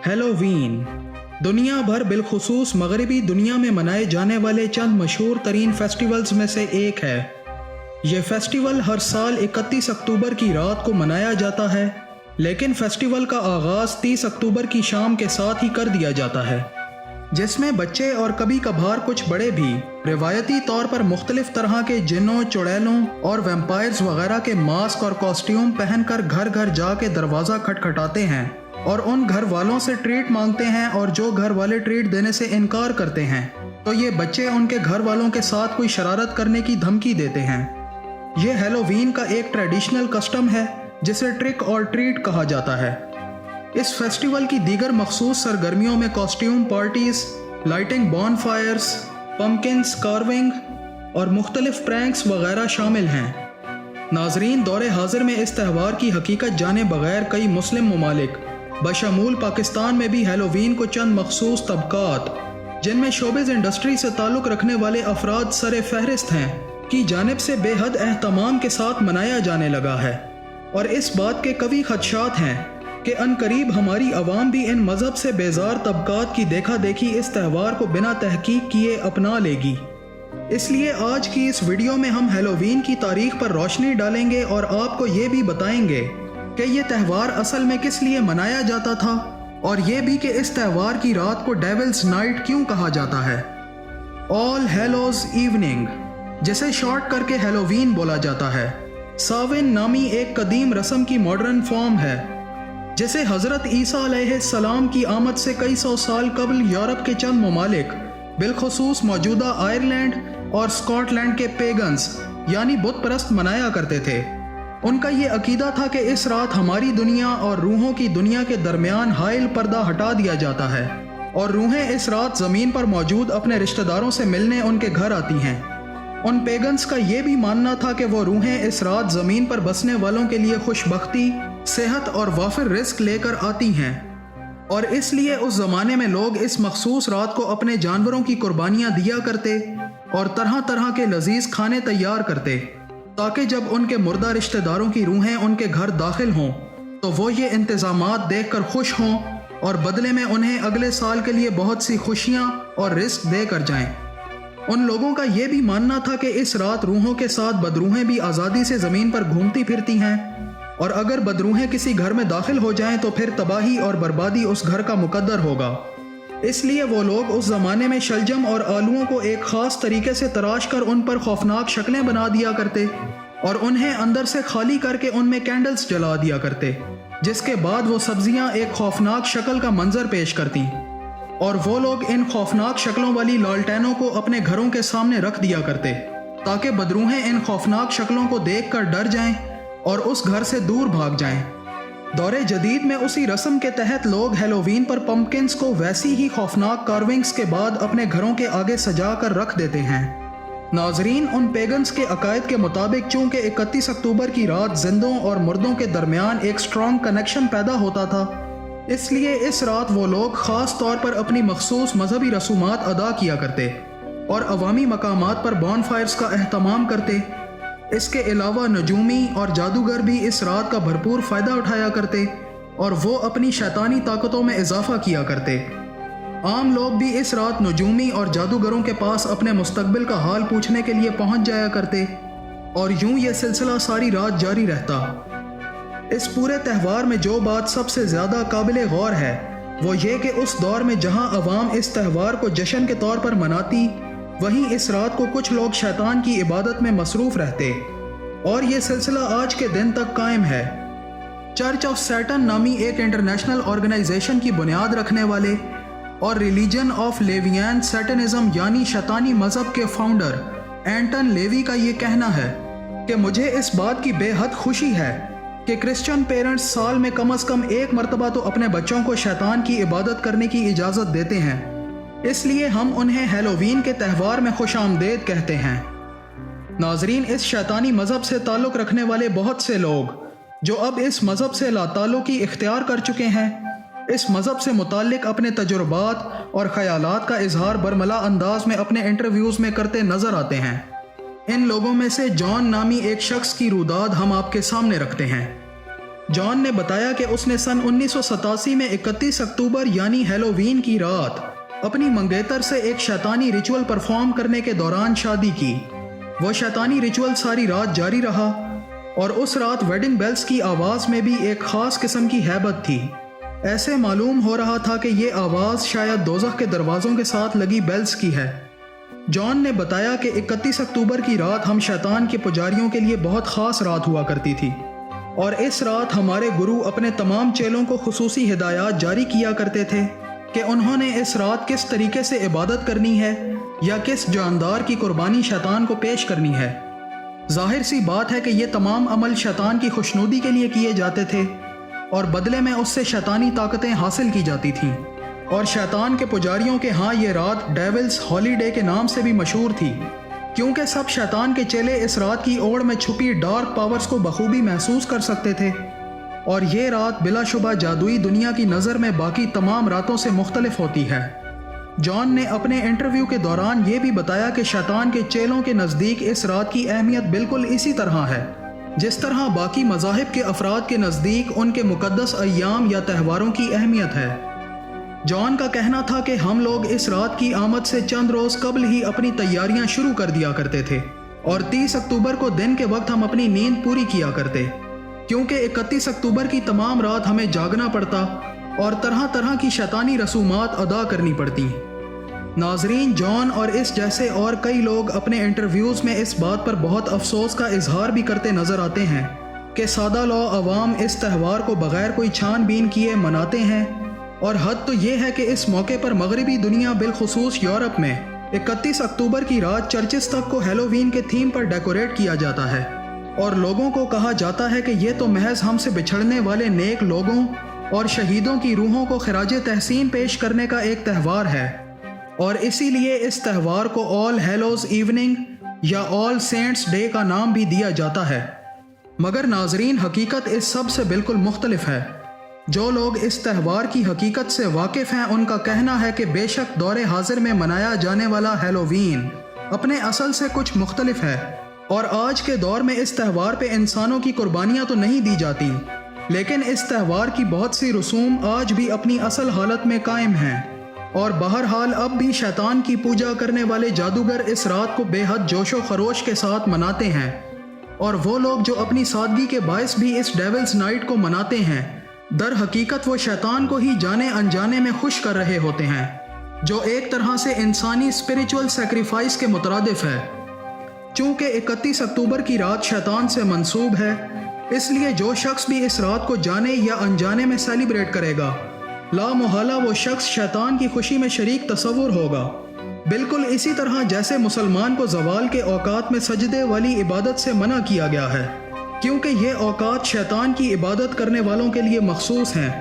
Halloween दुनिया भर बिलखुसूस मगरबी दुनिया में मनाए जाने वाले चंद मशहूर तरीन फेस्टिवल्स में से एक है। ये फेस्टिवल हर साल 31 अक्टूबर की रात को मनाया जाता है, लेकिन फेस्टिवल का आगाज़ 30 अक्टूबर की शाम के साथ ही कर दिया जाता है, जिसमें बच्चे और कभी कभार कुछ बड़े भी रिवायती तौर पर मुख्तलिफ तरह के जिन्नों, चुड़ैलों और वैम्पायर्स वगैरह के मास्क और कॉस्ट्यूम पहनकर घर घर जाके दरवाज़ा खटखटाते हैं और उन घर वालों से ट्रीट मांगते हैं, और जो घर वाले ट्रीट देने से इनकार करते हैं तो ये बच्चे उनके घर वालों के साथ कोई शरारत करने की धमकी देते हैं। ये हेलोवीन का एक ट्रेडिशनल कस्टम है जिसे ट्रिक और ट्रीट कहा जाता है। इस फेस्टिवल की दीगर मखसूस सरगर्मियों में costume parties, lighting bonfires, pumpkins carving और मुख्तलिफ प्रैंक्स वगैरह शामिल हैं। नाजरीन, दौरे हाजिर में इस त्यौहार की हकीकत जाने बगैर कई मुस्लिम ममालिक बशमूल पाकिस्तान में भी हेलोवीन को चंद मखसूस तबकात, जिनमें शोबिज़ इंडस्ट्री से ताल्लुक़ रखने वाले अफराद सरे फहरिस्त हैं, की जानिब से बेहद एहतमाम के साथ मनाया जाने लगा है। और इस बात के कवी खदशात हैं कि अनकरीब हमारी आवाम भी इन मज़हब से बेजार तबकात की देखा देखी इस त्यौहार को बिना तहकीक किए अपना लेगी। इसलिए आज की इस वीडियो में हम हेलोवीन की तारीख पर रोशनी डालेंगे और आपको ये भी बताएंगे कि ये त्यौहार असल में किस लिए मनाया जाता था, और ये भी कि इस त्यौहार की रात को डेविल्स नाइट क्यों कहा जाता है। ऑल हेलोज इवनिंग, जिसे शॉर्ट करके हेलोवीन बोला जाता है, साविन नामी एक कदीम रस्म की मॉडर्न फॉर्म है, जिसे हज़रत ईसा अलैहिस्सलाम की आमद से कई सौ साल कबल यूरोप के चंद ममालिक, बिलखुसूस मौजूदा आयरलैंड और स्कॉटलैंड के पेगन्स यानी बुत परस्त मनाया करते थे। उनका ये अकीदा था कि इस रात हमारी दुनिया और रूहों की दुनिया के दरमियान हाइल पर्दा हटा दिया जाता है और रूहें इस रात ज़मीन पर मौजूद अपने रिश्तेदारों से मिलने उनके घर आती हैं। उन पेगन्स का ये भी मानना था कि वो रूहें इस रात ज़मीन पर बसने वालों के लिए खुशबख्ती, सेहत और वाफिर रिस्क लेकर आती हैं, और इसलिए उस ज़माने में लोग इस मखसूस रात को अपने जानवरों की कुर्बानियाँ दिया करते और तरह तरह के लजीज खाने तैयार करते, ताकि जब उनके मुर्दा रिश्तेदारों की रूहें उनके घर दाखिल हों तो वो ये इंतज़ामात देखकर खुश हों और बदले में उन्हें अगले साल के लिए बहुत सी खुशियाँ और रिस्क दे कर जाएं। उन लोगों का ये भी मानना था कि इस रात रूहों के साथ बदरूहें भी आज़ादी से ज़मीन पर घूमती फिरती हैं, और अगर बदरूहें किसी घर में दाखिल हो जाएं तो फिर तबाही और बर्बादी उस घर का मुकद्दर होगा। इसलिए वो लोग उस ज़माने में शलजम और आलूओं को एक ख़ास तरीके से तराश कर उन पर खौफनाक शक्लें बना दिया करते और उन्हें अंदर से खाली करके उनमें कैंडल्स जला दिया करते, जिसके बाद वो सब्जियां एक खौफनाक शक्ल का मंजर पेश करती, और वो लोग इन खौफनाक शक्लों वाली लालटेनों को अपने घरों के सामने रख दिया करते ताकि बदरूहें इन खौफनाक शक्लों को देख कर डर जाएं और उस घर से दूर भाग जाएं। दौरे जदीद में उसी रस्म के तहत लोग हेलोवीन पर पम्पकिन्स को वैसी ही खौफनाक कार्विंग्स के बाद अपने घरों के आगे सजा कर रख देते हैं। नाजरीन, उन पेगन्स के अकायद के मुताबिक चूँकि 31 अक्टूबर की रात जिंदों और मुर्दों के दरमियान एक स्ट्रॉन्ग कनेक्शन पैदा होता था, इसलिए इस रात वो लोग ख़ास तौर पर अपनी मखसूस मजहबी रसूमात अदा किया करते और अवामी मकामात पर बॉनफायर्स का एहतमाम करते। इसके अलावा नजूमी और जादूगर भी इस रात का भरपूर फ़ायदा उठाया करते और वो अपनी शैतानी ताकतों में इजाफा किया करते। आम लोग भी इस रात नजूमी और जादूगरों के पास अपने मुस्तकबिल का हाल पूछने के लिए पहुंच जाया करते, और यूं ये सिलसिला सारी रात जारी रहता। इस पूरे त्यौहार में जो बात सबसे ज़्यादा काबिल गौर है वो ये कि उस दौर में जहां अवाम इस त्यौहार को जश्न के तौर पर मनाती, वहीं इस रात को कुछ लोग शैतान की इबादत में मसरूफ़ रहते, और ये सिलसिला आज के दिन तक कायम है। चर्च ऑफ सैटन नामी एक इंटरनेशनल ऑर्गेनाइजेशन की बुनियाद रखने वाले और रिलीजन ऑफ लेवियन सैटनिज्म यानी शैतानी मज़हब के फाउंडर एंटन लेवी का ये कहना है कि मुझे इस बात की बेहद खुशी है कि क्रिश्चियन पेरेंट्स साल में कम से कम एक मरतबा तो अपने बच्चों को शैतान की इबादत करने की इजाज़त देते हैं, इसलिए हम उन्हें हेलोवीन के त्यौहार में खुशामदेद कहते हैं। नाजरीन, इस शैतानी मज़हब से ताल्लुक़ रखने वाले बहुत से लोग जो अब इस मज़हब से लाताल्लुक़ी इख्तियार कर चुके हैं, इस मज़हब से मुताल्लिक़ अपने तजुर्बात और ख़यालात का इजहार बरमला अंदाज में अपने इंटरव्यूज़ में करते नज़र आते हैं। इन लोगों में से जॉन नामी एक शख्स की रुदाद हम आपके सामने रखते हैं। जॉन ने बताया कि उसने सन 1987 में 31 अक्टूबर यानी हैलोवीन की रात अपनी मंगेतर से एक शैतानी रिचुअल परफॉर्म करने के दौरान शादी की। वो शैतानी रिचुअल सारी रात जारी रहा और उस रात वेडिंग बेल्स की आवाज़ में भी एक ख़ास किस्म की हैबत थी। ऐसे मालूम हो रहा था कि ये आवाज़ शायद दोज़ख के दरवाज़ों के साथ लगी बेल्स की है। जॉन ने बताया कि 31 अक्टूबर की रात हम शैतान के पुजारियों के लिए बहुत ख़ास रात हुआ करती थी और इस रात हमारे गुरु अपने तमाम चेलों को खुसूसी हिदायत जारी किया करते थे कि उन्होंने इस रात किस तरीके से इबादत करनी है या किस जानदार की कुर्बानी शैतान को पेश करनी है। जाहिर सी बात है कि ये तमाम अमल शैतान की खुशनुदी के लिए किए जाते थे और बदले में उससे शैतानी ताकतें हासिल की जाती थीं और शैतान के पुजारियों के यहाँ ये रात डेविल्स हॉलीडे के नाम से भी मशहूर थी, क्योंकि सब शैतान के चेले इस रात की ओड़ में छुपी डार्क पावर्स को बखूबी महसूस कर सकते थे और ये रात बिलाशुबा जादुई दुनिया की नज़र में बाकी तमाम रातों से मुख्तलिफ होती है। जॉन ने अपने इंटरव्यू के दौरान ये भी बताया कि शैतान के चेलों के नज़दीक इस रात की अहमियत बिल्कुल इसी तरह है जिस तरह बाकी मज़ाहिब के अफराद के नज़दीक उनके मुक़द्दस अय्याम या त्यौहारों की अहमियत है। जॉन का कहना था कि हम लोग इस रात की आमद से चंद रोज़ कबल ही अपनी तैयारियां शुरू कर दिया करते थे और 30 अक्टूबर को दिन के वक्त हम अपनी नींद पूरी किया करते, क्योंकि 31 अक्टूबर की तमाम रात हमें जागना पड़ता और तरह तरह की शैतानी रसूमात अदा करनी पड़ती। नाजरीन, जॉन और इस जैसे और कई लोग अपने इंटरव्यूज़ में इस बात पर बहुत अफसोस का इजहार भी करते नज़र आते हैं कि सादा लौ अवाम इस त्यौहार को बग़ैर कोई छानबीन किए मनाते हैं और हद तो ये है कि इस मौके पर मगरबी दुनिया बिलखुसूस यूरोप में 31 अक्टूबर की रात चर्चेस तक को हैलोवीन के थीम पर डेकोरेट किया जाता है और लोगों को कहा जाता है कि ये तो महज हमसे बिछड़ने वाले नेक लोगों और शहीदों की रूहों को खिराज तहसीन पेश करने का एक त्यौहार है और इसीलिए इस त्यौहार को ऑल हेलोज इवनिंग या ऑल सेंट्स डे का नाम भी दिया जाता है। मगर नाजरीन, हकीकत इस सब से बिल्कुल मुख्तलिफ है। जो लोग इस त्यौहार की हकीकत से वाकिफ़ हैं उनका कहना है कि बेशक दौरे हाजिर में मनाया जाने वाला हैलोवीन अपने असल से कुछ मुख्तलिफ है और आज के दौर में इस त्यौहार पे इंसानों की कुर्बानियाँ तो नहीं दी जाती, लेकिन इस त्यौहार की बहुत सी रसूम आज भी अपनी असल हालत में कायम हैं और बहरहाल अब भी शैतान की पूजा करने वाले जादूगर इस रात को बेहद जोशो खरोश के साथ मनाते हैं और वो लोग जो अपनी सादगी के बायस भी इस डेविल्स नाइट को मनाते हैं, दर हकीकत वो शैतान को ही जाने अनजाने में खुश कर रहे होते हैं, जो एक तरह से इंसानी स्पिरिचुअल सेक्रीफाइस के मुतरादिफ है। चूँकि 31 अक्टूबर की रात शैतान से मंसूब है, इसलिए जो शख्स भी इस रात को जाने या अनजाने में सेलिब्रेट करेगा, ला मुहाला वो शख्स शैतान की खुशी में शरीक तस्वुर होगा। बिल्कुल इसी तरह जैसे मुसलमान को ज़वाल के औकात में सजदे वाली इबादत से मना किया गया है, क्योंकि ये औकात शैतान की इबादत करने वालों के लिए मखसूस हैं